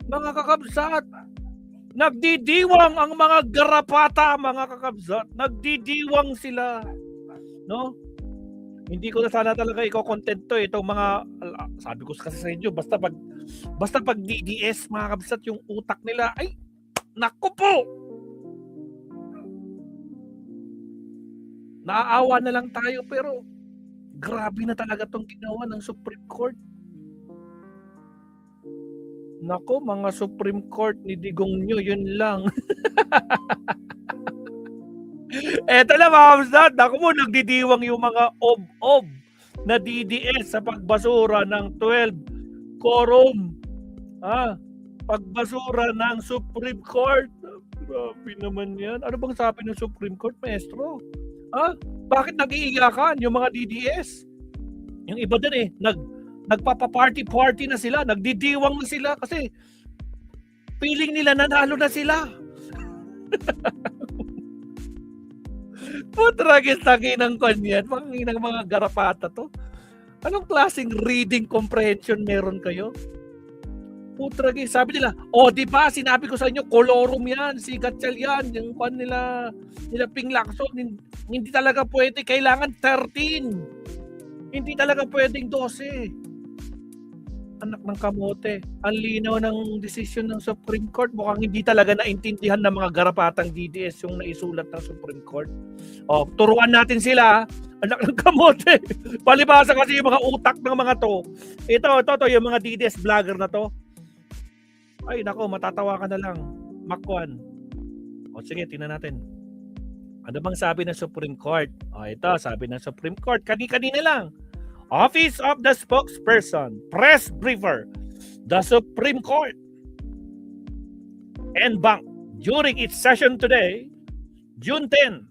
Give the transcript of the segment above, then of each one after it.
Mga kakabsat, nagdidiwang ang mga garapata, mga kakabsat. Nagdidiwang sila. No? Hindi ko na sana talaga i-content to itong mga, sabi ko kasi sa inyo, basta pag DDS, mga kabsat, yung utak nila, ay, naku po! Naaawa na lang tayo, pero grabe na talaga tong ginawa ng Supreme Court. Nako, mga Supreme Court ni Digong nyo, yun lang. Eto na, mga kabsat, naku mo, nagdidiwang yung mga ob-ob na DDS sa pagbasura ng 12 quorum. Pagbasura ng Supreme Court. Grabe naman yan. Ano bang sabi ng Supreme Court, maestro? Bakit nag-iiyakan yung mga DDS? Yung iba din nagpapa-party-party na sila, nagdidiwang na sila kasi feeling nila nanalo na sila. Putragis-tagi ng kanyan, ng mga garapata to. Anong klaseng reading comprehension meron kayo? Putragis, sabi nila, di ba sinabi ko sa inyo, kolorum yan, si Gatchal yan, yung pan nila Ping Lacson, hindi talaga pwede, kailangan 13. Hindi talaga pwedeng 12. Anak ng kamote. Ang linaw ng desisyon ng Supreme Court. Mukhang hindi talaga naintindihan ng mga garapatang DDS yung naisulat ng Supreme Court. Turuan natin sila. Anak ng kamote. Palibasa kasi yung mga utak ng mga to. Ito, yung mga DDS vlogger na to. Ay, nako, matatawa ka na lang. Makwan. Sige, tingnan natin. Ano bang sabi ng Supreme Court? Ito, sabi ng Supreme Court. Kanina lang. Office of the Spokesperson, Press Briefer, the Supreme Court, and Bank, during its session today, June 10,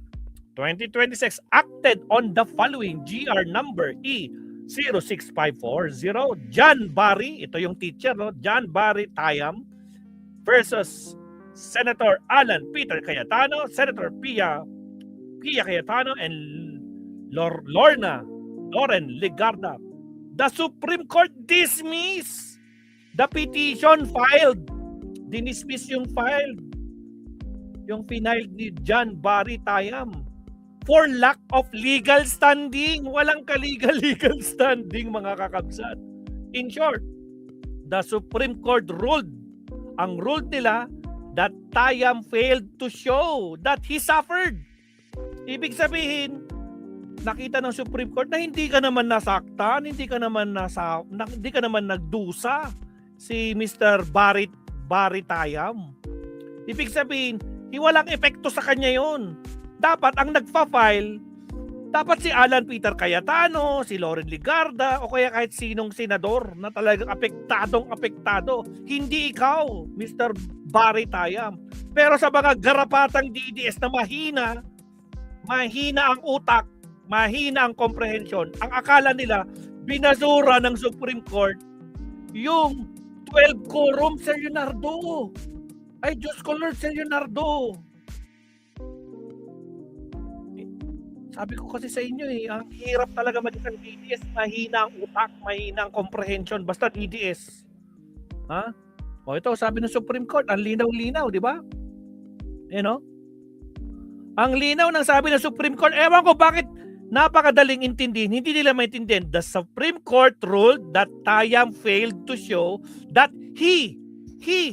2026, acted on the following GR number E06540, John Barry, ito yung teacher, no? John Barry Tayam versus Senator Alan Peter Cayetano, Senator Pia Cayetano, and Loren Legarda. The Supreme Court dismissed the petition filed. Dinismiss yung filed. Yung finiled ni John Barry Tayam for lack of legal standing. Walang ka-legal standing, mga kakabsat. In short, the Supreme Court ruled. Ang ruled nila that Tayam failed to show that he suffered. Ibig sabihin, nakita ng Supreme Court na hindi ka naman nasaktan, hindi ka naman nagdusa si Mr. Barry Tayam. Ibig sabihin, walang epekto sa kanya yon. Dapat ang nagpa-file, dapat si Alan Peter Cayetano, si Loren Legarda, o kaya kahit sinong senador na talagang apektado. Hindi ikaw, Mr. Barry Tayam. Pero sa mga garapatang DDS na mahina ang utak, mahina ang comprehension, ang akala nila binasura ng Supreme Court yung 12 quorum, Sir Leonardo. Ay, Diyos ko Lord, Sir Leonardo. Sabi ko kasi sa inyo ang hirap talaga maging ng DDS, mahina ang utak, mahina ang comprehension, basta DDS. Ito, sabi ng Supreme Court, ang linaw-linaw, di ba? Ang linaw ng sabi ng Supreme Court, ewan ko bakit napakadaling intindihin, hindi nila maintindihan. The Supreme Court ruled that Tayam failed to show that he,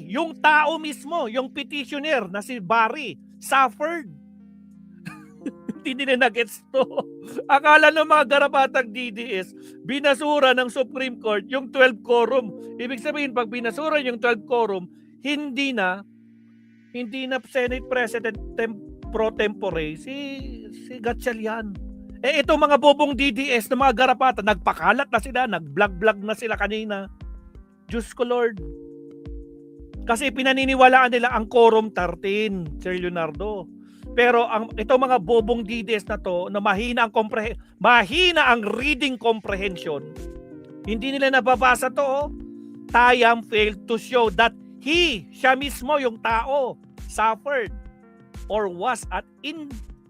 yung tao mismo, yung petitioner na si Barry, suffered. Hindi nila nag-gets to. Akala ng mga garapatang DDS, binasura ng Supreme Court yung 12 quorum. Ibig sabihin, pag binasura yung 12 quorum, hindi na Senate President pro tempore si Gatchalian. Ito mga bobong DDS na mga garapata, nagpakalat na sila, nag-vlog na sila kanina. Diyos ko Lord. Kasi pinaniniwalaan nila ang quorum 13, Sir Leonardo. Pero ito mga bobong DDS na to, na mahina ang reading comprehension, hindi nila nababasa to. Tayam failed to show that siya mismo, yung tao, suffered or was at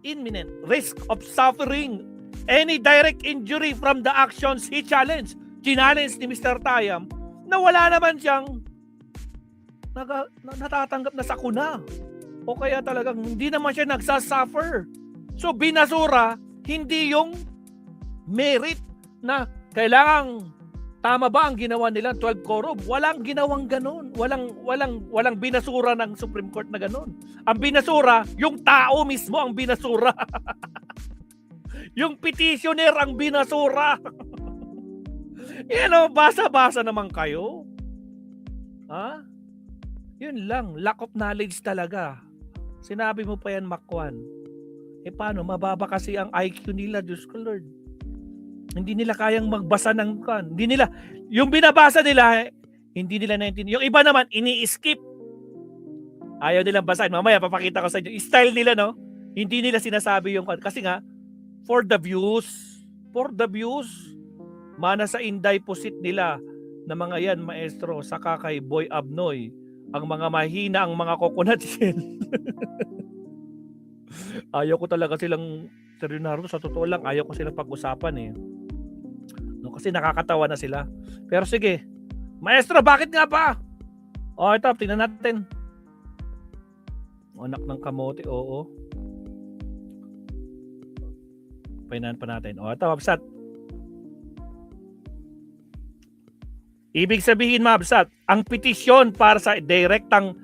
imminent risk of suffering any direct injury from the actions he challenged. Challenge ni Mr. Tayam na wala naman siyang natatanggap na sakuna. O kaya talagang hindi naman siya nagsasuffer. So binasura, hindi yung merit na kailangang tama ba ang ginawa nila 12 quorum? Walang ginawang ganun. Walang binasura ng Supreme Court na ganun. Ang binasura, yung tao mismo ang binasura. Yung petitioner ang binasura. Basa-basa naman kayo. Ha? Yun lang, lack of knowledge talaga. Sinabi mo pa yan, Makwan. Paano? Mababa kasi ang IQ nila, Diyos ko Lord. Hindi nila kayang magbasa ng kan. Hindi nila, yung binabasa nila, hindi nila naintindihan. Yung iba naman, ini-skip. Ayaw nilang basahin. Mamaya, papakita ko sa inyo. Style nila, no? Hindi nila sinasabi yung kan. Kasi nga, for the views. For the views. Mana sa inday pusit nila na mga yan, maestro, saka kay Boy Abnoy. Ang mga mahina, ang mga coconut shell. Ayaw ko talaga silang, Sir Leonardo, sa totoo lang, ayaw ko silang pag-usapan eh. No, kasi nakakatawa na sila. Pero sige, maestro, bakit nga pa? Ito, tingnan natin. Anak ng kamote, oo. Painan pa natin. Ito, Mabsat. Ibig sabihin, Mabsat, ang petisyon para sa direktang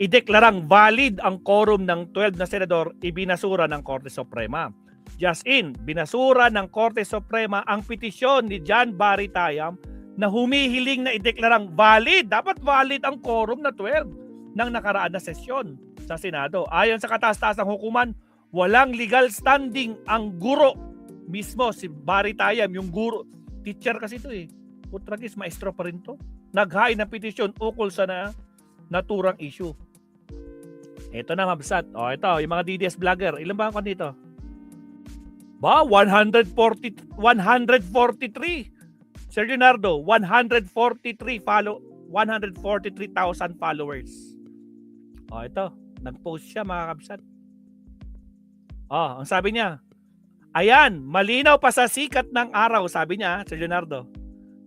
ideklarang valid ang quorum ng 12 na senador ibinasura ng Korte Suprema. Just in, binasura ng Korte Suprema ang petisyon ni John Barry Tayam na humihiling na ideklarang valid. Dapat valid ang quorum na 12 ng nakaraan na sesyon sa Senado. Ayon sa kataas-taasang hukuman, walang legal standing ang guro mismo, si Barry Tayam, yung guro. Teacher kasi ito eh. Putragis, maestro pa rin to. Naghain ng petisyon ukol sa naturang issue. Ito na, Mabsat. Ito, yung mga DDS vlogger. Ilan ba ako dito? 143. Sir Leonardo, 143,000 followers. Ito. Nag-post siya, mga Kabsat. Ang sabi niya, ayan, malinaw pa sa sikat ng araw, sabi niya, Sir Leonardo.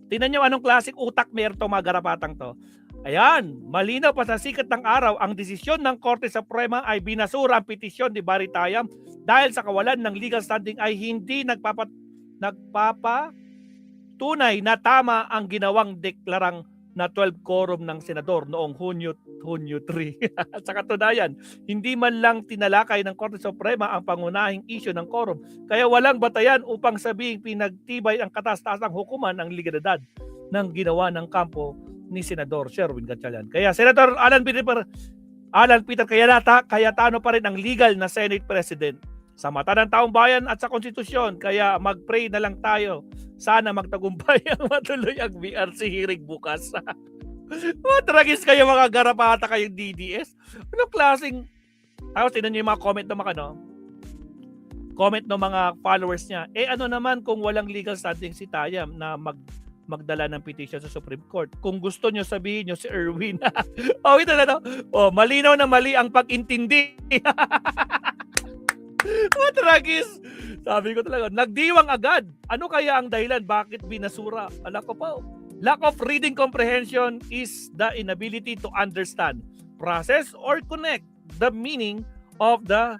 Tingnan niyo anong klaseng utak meron itong mga garapatang to. Ayan, malinaw pa sa sikat ng araw, ang desisyon ng Korte Suprema ay binasura ang petisyon ni Barry Tayam dahil sa kawalan ng legal standing ay hindi nagpapatunay na tama ang ginawang deklarang na 12 quorum ng senador noong Hunyo 3. Sa katunayan, hindi man lang tinalakay ng Korte Suprema ang pangunahing issue ng quorum, kaya walang batayan upang sabihing pinagtibay ang kataas-taasang hukuman ng legalidad ng ginawa ng kampo ni Senador Sherwin Gatchalian. Kaya Senator Alan Peter Cayetano pa rin ang legal na Senate President sa mata ng taong bayan at sa konstitusyon. Kaya mag-pray na lang tayo. Sana magtagumpay ang matuloy ang VRC hearing bukas. Matragis kayo mga garapata kayong DDS. Anong klaseng... Tapos tinan nyo yung mga comment ng mga comment ng mga followers niya. Ano naman kung walang legal standing si Tayam na magdala ng petition sa Supreme Court? Kung gusto nyo sabihin nyo si Erwin. Ito na no? Malinaw na mali ang pag-intindi. Matragis. Sabi ko talaga, nagdiwang agad. Ano kaya ang dahilan? Bakit binasura? Alam ko po. Lack of reading comprehension is the inability to understand, process, or connect the meaning of the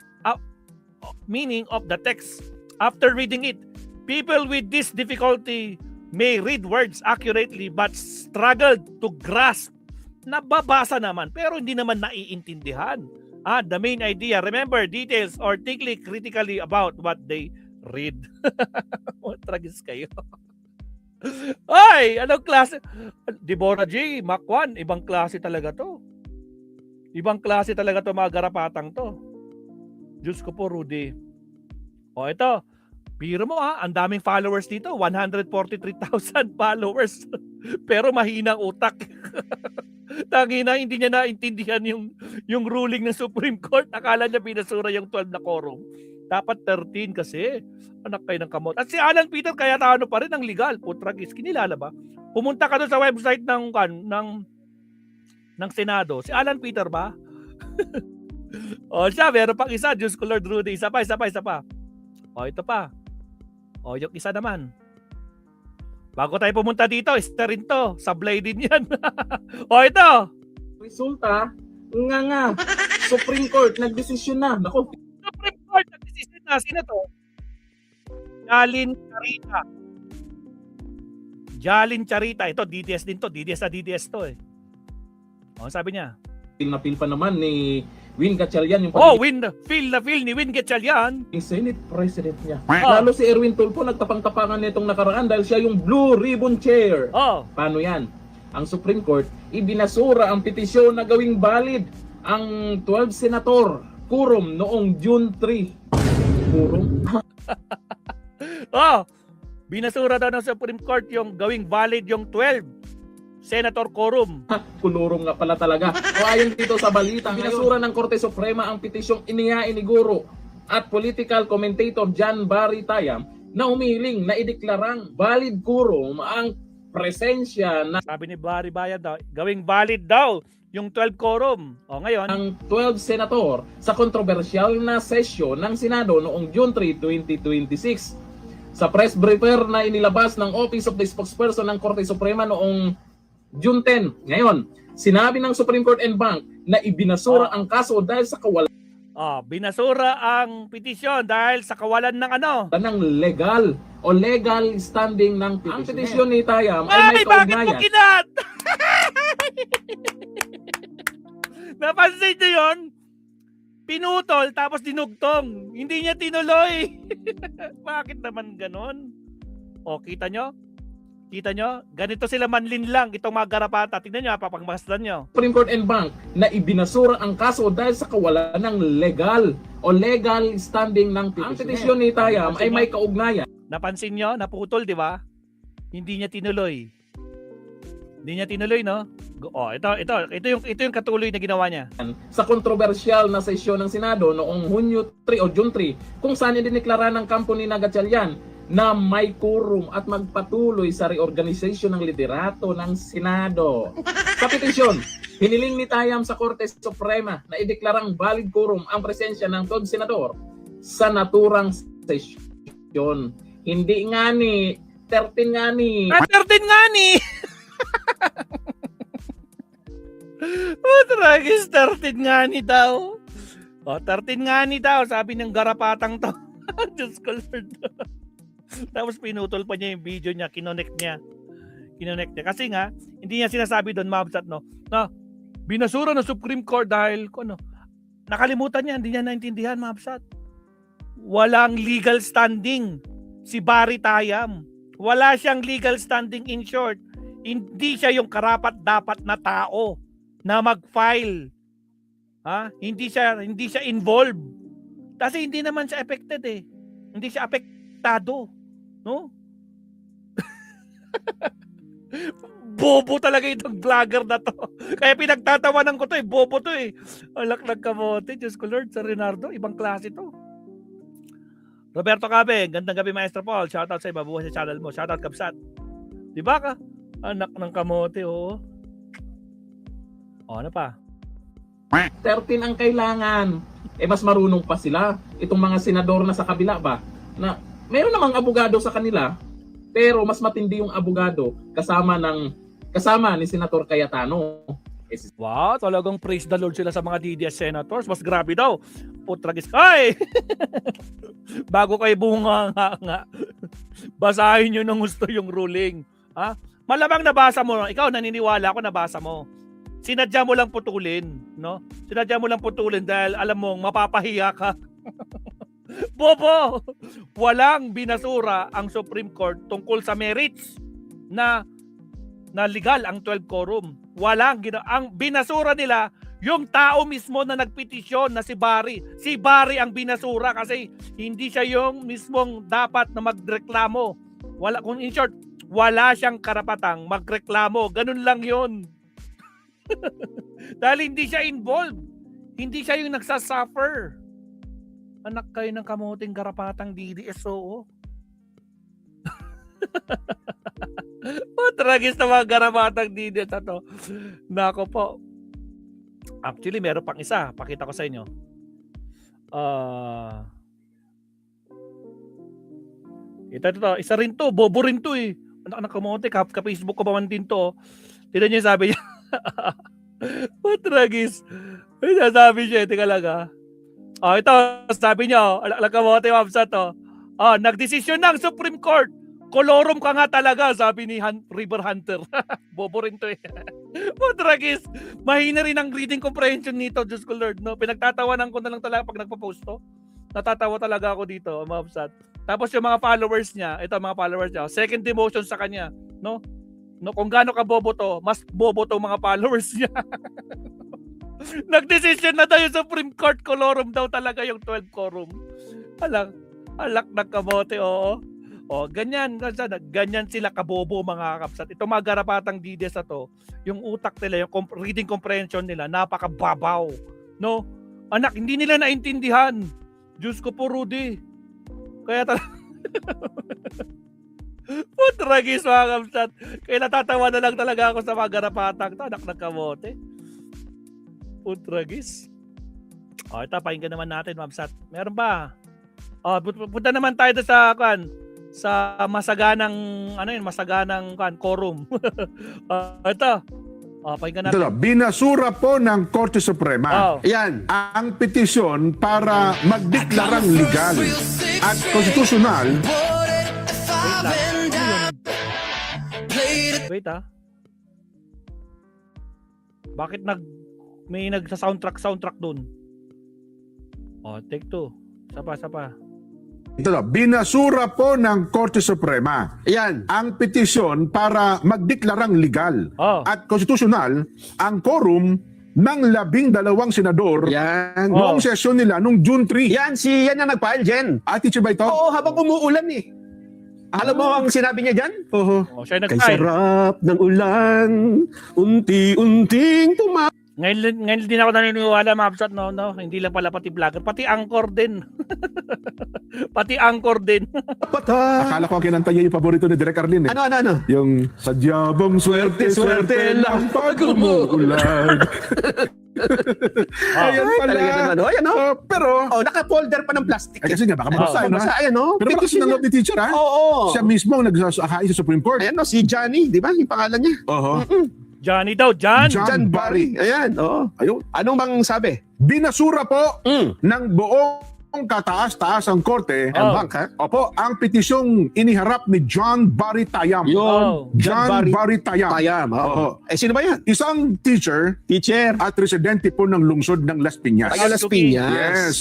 text after reading it. People with this difficulty may read words accurately but struggle to grasp. Nababasa naman pero hindi naman naiintindihan. The main idea, remember details or think critically about what they read. Tragis kayo. Ay, anong klase? Deborah J. Makwan, ibang klase talaga to. Ibang klase talaga to mga garapatang to. Diyos ko po, Rudy. Ito. Biro mo ang daming followers dito. 143,000 followers. Pero mahinang utak. Tangina, hindi niya naintindihan yung ruling ng Supreme Court. Akala niya binasura yung 12 na quorum. Dapat 13 kasi. Anak kayo ng kamot. At si Alan Peter Cayetano pa rin ang legal. Putragis. Kinilala ba? Pumunta ka doon sa website ng Senado. Si Alan Peter ba? Siya, meron pang isa. Diyos ko Lord Rudy. Isa pa. Ito pa. Yung isa naman. Bago tayo pumunta dito, isa rin to. Sablay din yan. Ito. Resulta, nga, Supreme Court nagdesisyon na. Nako, Supreme Court, nag-decision na. Sino to? Jalin Charita. Jalin Charita. Ito, DDS din to. DDS na DDS to eh. O, sabi niya. pinapil pa naman ni Win Gatchalian yung Feel ni Win Gatchalian. Senate President niya. Lalo si Erwin Tulfo nagtapang-tapangan nitong nakaraan dahil siya yung Blue Ribbon Chair. Paano yan? Ang Supreme Court, ibinasura ang petisyon na gawing valid ang 12 senator quorum noong June 3. Quorum? Binasura daw ng Supreme Court yung gawing valid yung 12 Senator quorum. Kulurong nga pala talaga. O ayon dito sa balita, binasura ng Korte Suprema ang petisyong inihain ni Guro at political commentator John Barry Tayam na umiling na ideklarang valid quorum ang presensya na sabi ni Barry Bayad daw, gawing valid daw yung 12 quorum. O ngayon, ang 12 senator sa kontrobersyal na sesyon ng Senado noong June 3, 2026. Sa press briefer na inilabas ng Office of the Spokesperson ng Korte Suprema noong June 10. Ngayon, sinabi ng Supreme Court and Bank na ibinasura ang kaso dahil sa kawalan binasura ang petisyon dahil sa kawalan ng ng legal standing ng petisyon. Ang petisyon ni Tayam ay may bakit mo kaugnayan. kinat? Napansin niyo yun? Pinutol tapos dinugtong. Hindi niya tinuloy. Bakit naman ganon? O, kita nyo? Kita nyo? Ganito sila manlin lang, itong mga garapata. Tingnan nyo, papagmasdan nyo. Supreme Court and Bank na ibinasura ang kaso dahil sa kawalan ng legal standing ng petisyon. Ang petisyon ni Tayam ay may kaugnayan. Napansin nyo? Naputol, di ba? Hindi niya tinuloy. Hindi niya tinuloy, no? Ito yung katuloy na ginawa niya. Sa kontrobersyal na sesyon ng Senado noong Hunyo 3 o June 3, kung saan niya dineklara ng kampo ni Gatchalian na may quorum at magpatuloy sa reorganization ng liderato ng Senado. Sa petisyon, hiniling ni Tayam sa Korte Suprema na ideklarang valid quorum ang presensya ng 12 senador sa naturang sesyon. Hindi nga ni 13 nga ni 13 nga ni Tragis 13 nga ni daw. 13 nga ni daw, sabi ng garapatang to. Diyos ko Lord. Tapos pinutol pa niya yung video niya, kinonek niya. Kasi nga, hindi niya sinasabi doon, mabsat, no? Na binasura ng Supreme Court dahil, nakalimutan niya, hindi niya naintindihan, mabsat. Walang legal standing si Barry Tayam. Wala siyang legal standing, in short. Hindi siya yung karapat-dapat na tao na mag-file. Hindi siya involved. Kasi hindi naman siya affected eh. Hindi siya apektado. No? Bobo talaga itong vlogger na to. Kaya pinagtatawanan ko to eh. Bobo to eh. Alak nagkamote. Diyos ko Lord, sa Renardo. Ibang klase to. Roberto Cabe, gandang gabi Maestro Paul. Shoutout sa iba. Buhay sa channel mo. Shoutout Kabsat. Diba ka? Anak ng kamote, oo. Ano pa? 13 ang kailangan. Mas marunong pa sila. Itong mga senador na sa kabila ba? Na meron namang abogado sa kanila, pero mas matindi yung abogado kasama ni Senator Cayetano. Wow, talagang praise the Lord sila sa mga DDS senators. Mas grabe daw. Putragis. Ay! Bago kayo bunga nga. Basahin nyo ng gusto yung ruling. Malamang nabasa mo. Ikaw, naniniwala ako nabasa mo. Sinadya mo lang putulin, no? Sinadya mo lang putulin dahil alam mong mapapahiya ka. Bobo! Walang binasura ang Supreme Court tungkol sa merits na legal ang 12 quorum. Ang binasura nila yung tao mismo na nagpetisyon na si Barry. Si Barry ang binasura kasi hindi siya yung mismong dapat na magreklamo. Kung in short, wala siyang karapatang magreklamo. Ganun lang yun. Dahil hindi siya involved. Hindi siya yung nagsasuffer. Anak kayo ng kamuting garapatang DDSO. Tragis na mga garapatang DDS na to. Nako po. Actually, meron pang isa. Pakita ko sa inyo. Ito. Isa rin to. Bobo rin to eh. Anak ng kamuting. Ka-Facebook ko pa man din to. Tignan niyo sabi niya. Patragis. May sasabi siya, teka lang ito, sabi niya, alam ka mo, Ma'am Sat, nagdesisyon ng Supreme Court. Kolorum ka nga talaga, sabi ni River Hunter. Bobo rin to eh. Patragis. Mahina rin ang reading comprehension nito, Diyos ko Lord. No? Pinagtatawanan ko na lang talaga pag nagpo-post to. Natatawa talaga ako dito, Ma'am Sat. Tapos yung mga followers niya, ito mga followers niya, second demotion sa kanya, no? No, kung gaano ka bobo to, mas bobo to mga followers niya. Nagdesisyon na daw yung Supreme Court, kolorum daw talaga yung 12 quorum. Alak ng kamote, oo. Ganyan sila kabobo mga kapsat. Ito mga garapatang dides na to, yung utak nila, yung reading comprehension nila, napakababaw. No? Anak, hindi nila naintindihan. Diyos ko po, Rudy. Kaya Putragis mga kapsat. Kaya natatawa na lang talaga ako sa mga garapatang to, anak ng kamote. Putragis. Ito, pakinggan naman natin, Ma'am Sat. Meron ba? Punta naman tayo sa masaganang quorum. Ito. Pakinggan natin. Ito, binasura po ng Korte Suprema. Yan. Ang petisyon para magdeklarang legal at konstitusyonal. Wait Bakit may nagsa-soundtrack doon? Take 2. Sapa. Ito, binasura po ng Korte Suprema. Yan. Ang petisyon para magdeklarang legal at konstitusyonal ang quorum ng 12 senador Yan. noong sesyon nila noong June 3. Yan, yan ang nag-file, Jen. Teacher ba ito? Oo, habang umuulan eh. Alam mo ang sinabi niya dyan? Siya Kay nag-file. sarap ng ulan, unti-unting Ngayon din ako naniniwala, Ma'am Sat, no? Hindi lang pala pati vlogger, pati anchor din. Pati anchor din. Akala ko ang kinanta niya yung paborito ni Direk Arlene eh. Ano? Yung sadyabang swerte lang pag umuulan. Ayan pala. Talaga naman, ayan Pero, naka-folder pa ng plastic. kasi nga baka mabasa, no? Mabasa, ayan Pero baka sinanggap ni teacher, ha? Oo. Siya mismo ang nagsasahay sa Supreme Court. Ayan si Johnny, di ba? Yung pangalan niya. Johnny daw, John. John Barry. Ayan, Ayun. Anong bang sabi? Binasura po ng buong kataas-taas ang korte. Ang bank, ha? Opo, ang petisyong iniharap ni John Barry Tayam. Yun. John Barry Tayam. Tayam. Oo. Sino ba yan? Isang teacher Teacher. at residente po ng lungsod ng Las Piñas. Las Piñas. Yes.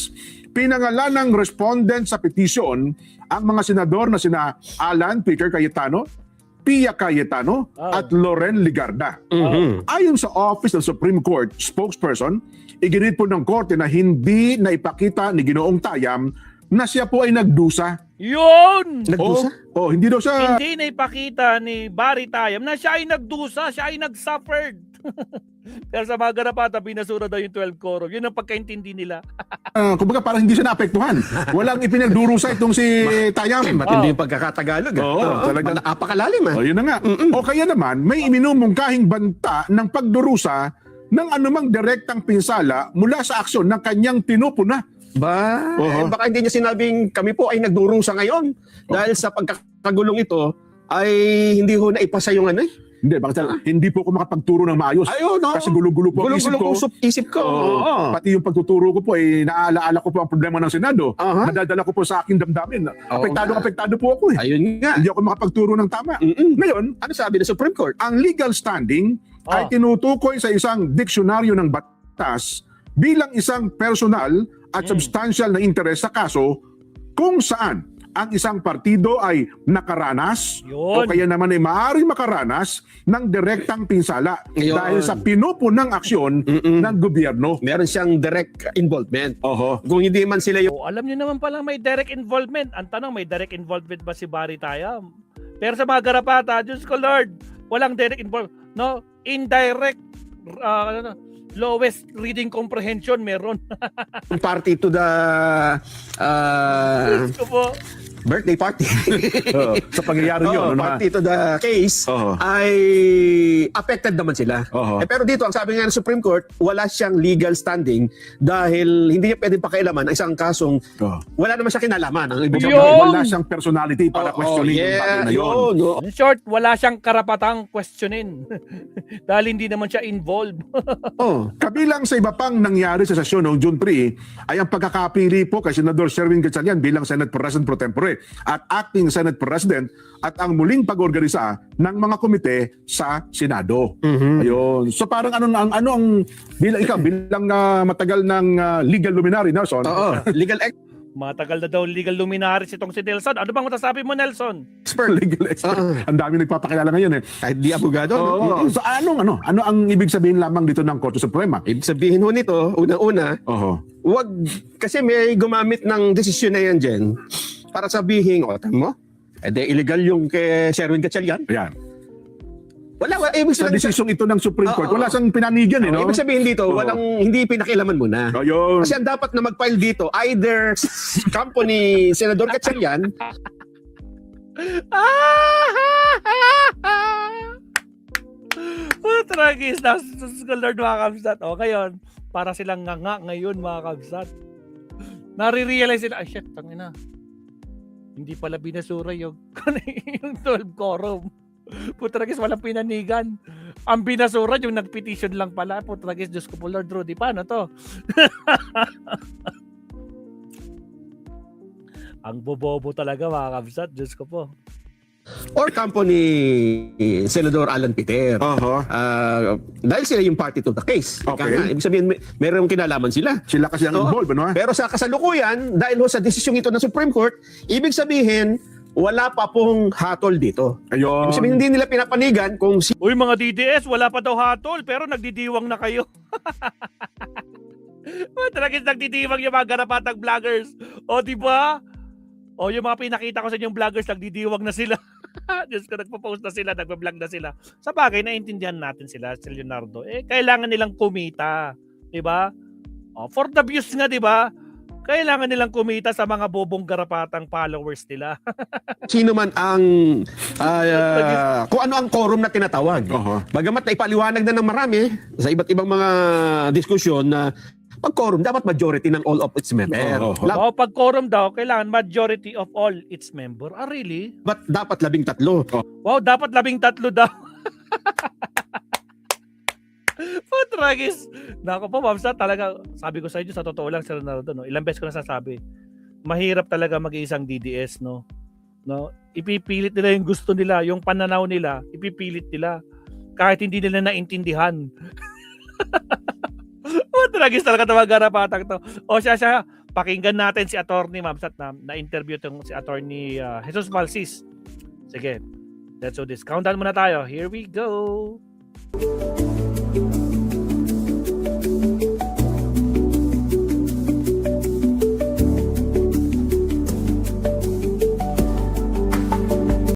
Pinangalan ng respondent sa petition ang mga senador na sina Alan Peter Cayetano, Pia Cayetano at Loren Ligarda. Ayon sa Office ng Supreme Court spokesperson, iginit po ng korte na hindi naipakita ni Ginoong Tayam na siya po ay nagdusa. Yun! Nagdusa? Hindi daw siya. Hindi na ipakita ni Barry Tayam na siya ay nagdusa, siya ay nagsuffered. Pero sa mga garapata, binasura daw yung 12 quorum. Yun ang pagkaintindi nila. Kumbaga parang hindi siya naapektuhan. Walang ipinagdurusa itong si Tayam. Matindi yung pagkakatagalog. Talagang napakalalim. yun na nga. O kaya naman, may iminumungkahing banta ng pagdurusa ng anumang direktang pinsala mula sa aksyon ng kanyang pinupuna. Baka hindi niya sinabing kami po ay nagdurusa ngayon. Dahil sa pagkakagulong ito, ay hindi ho na ipasa yung Hindi, hindi po ako makapagturo ng maayos. Kasi gulo-gulo po ang isip ko. Pati yung pagtuturo ko po, naalaala ko po ang problema ng Senado. Nadadala ko po sa aking damdamin. Apektado po ako eh. Ayun nga. Hindi ako makapagturo ng tama. Ngayon, Ano sabi ng Supreme Court? ang legal standing ay tinutukoy sa isang diksyonaryo ng batas bilang isang personal at substantial na interes sa kaso kung saan ang isang partido ay nakaranas o kaya naman ay maaaring makaranas ng direktang pinsala dahil sa pinupunang aksyon ng gobyerno. Meron siyang direct involvement. Kung hindi man sila yung... Alam niyo naman palang may direct involvement. Ang tanong, may direct involvement ba si Barry Tayam? Pero sa mga garapata, Diyos ko Lord, walang direct involvement. No? Indirect, lowest reading comprehension meron. party to the Diyos ko po. birthday party Sa pangyayari yun. Ano, party to the case Oo. ay affected naman sila. Oo. Pero dito, ang sabi nga ng Supreme Court, wala siyang legal standing dahil hindi niya pwedeng pakialaman ang isang kasong Oo. wala naman siya kinalaman. Ang ibig Yun! sabihin, Wala siyang personality para questioning yung bagay na yun. yun. Oo. In short, wala siyang karapatang questionin. Dahil hindi naman siya involved. Oh. Kabilang sa iba pang nangyari sa sesyon noong June 3 ay ang pagkakapili po kay Senador Sherwin Gatchalian bilang Senate President pro tempore at Acting Senate President at ang muling pag-organisa ng mga komite sa Senado. Ayun. So parang ano ang bilang matagal ng legal luminary, Nelson. Oo. Legal Matagal na daw legal luminaries itong si Nelson. Ano bang masasabi mo, Nelson? expert. Legal expert. Ang dami nagpapakilala ngayon eh. Kahit di abogado. Oo. no? So ano ang ibig sabihin lamang dito ng Korte Suprema? Ibig sabihin ho nito, unang-una, Oho. wag, kasi may gumamit ng desisyon na yan dyan para sabihin, tama mo? Illegal yung kay Sherwin Gatchalian. Ayan. Wala, ibig Sa sabihin, desisyon ito ng Supreme Court, Oo. wala siyang pinanigan eh, no? ibig sabihin dito, Oo. hindi pinakialaman mo na. Ayun. Kasi ang dapat na mag-file dito, either company Senador Gatchalian, Tragis na Lord mga kabsat. O ngayon, para silang nga ngayon mga kabsat. Nare-realize sila, ay shit, tangina. Hindi pala binasura yung 12 quorum. Putragis, walang pinanigan. Ang binasura yung nag-petition lang pala. Putragis, Diyos ko po Lord Rudy, paano to? Ang bobobo talaga mga kabsat, Diyos ko po. or company Senador Alan Peter. Oho. Dahil sila yung party to the case. Ika Okay. nga, ibig sabihin, merong kinalaman sila. Sila kasi ang Oo. involved, ano? Pero sa kasalukuyan, dahil ho sa desisyong ito ng Supreme Court, ibig sabihin, wala pa pong hatol dito. Ayun. Ibig sabihin, hindi nila pinapanigan kung Uy mga DDS, wala pa daw hatol, pero nagdidiwang na kayo. Talagang nagdidiwang yung mga garapatang vloggers. O di ba? O yung mga pinakita ko sa inyong vloggers, nagdidiwang na sila. Diyos ko, nagpo-post na sila, nagpa-vlog na sila. Sa bagay, naintindihan natin sila, si Leonardo. Kailangan nilang kumita. Di ba? O, for the views nga, di ba? Kailangan nilang kumita sa mga bobong garapatang followers nila. sino man ang kung ano ang quorum na tinatawag. Oho. Bagamat naipaliwanag na ng marami sa iba't ibang mga diskusyon na pag quorum dapat majority ng all of its members. Oo. O, pag quorum daw, kailangan majority of all its member. Ah, really? Dapat 13. Wow, dapat 13 daw. Patragis. Nako po, Mamsa, talaga, sabi ko sa inyo, sa totoo lang, Sir Ronaldo, no? Ilang beses ko nasasabi, mahirap talaga mag-iisang DDS, no? Ipipilit nila yung gusto nila, yung pananaw nila, ipipilit nila. Kahit hindi nila naintindihan. Patragis talaga ito mga garapatang to. O siya, pakinggan natin si attorney, Mamsa, na-interview itong si attorney Jesus Malsis. Sige, let's do this. Countdown muna tayo. Here we go.